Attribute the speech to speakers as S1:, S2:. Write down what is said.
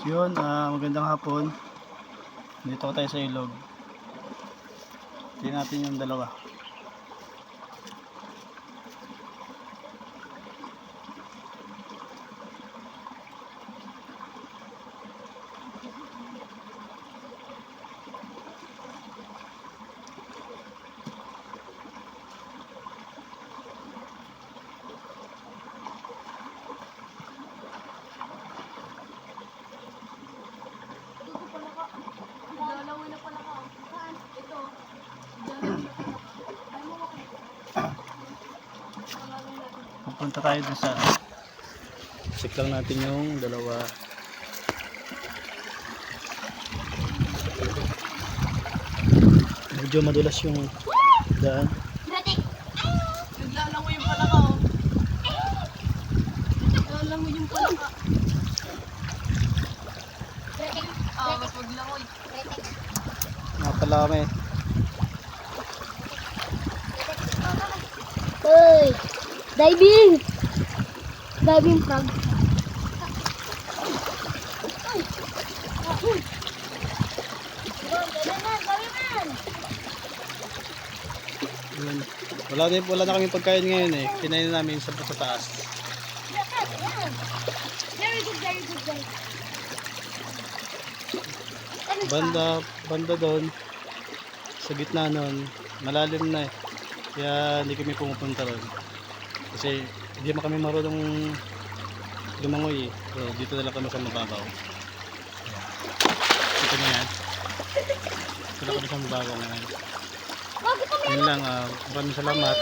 S1: So yun, magandang hapon. Dito tayo sa ilog. Tingnan natin yung dalawa.
S2: Lalawin na pala ka. Saan? Ito.
S1: Pupunta tayo dun sa check lang natin yung dalawa. Medyo madulas yung daan.
S2: Naglalangoy yung pala ka. Naglalangoy yung pala ka. Mas maglangoy.
S1: Nga pala kami.
S3: Uy! Diving! Diving frog.
S1: Yun. Wala na kami pagkain ngayon eh. Kinain na namin sa taas.
S3: Very good, very good, very good.
S1: Banda doon sa gitna nun, malalim na eh. Kaya hindi kami pumupunta doon. Kasi hindi man kami marunong lumangoy eh. So, dito na lang kami sa mababaw. Ito na yan. Dito na kami sa mababaw ngayon. Yun lang, maraming salamat.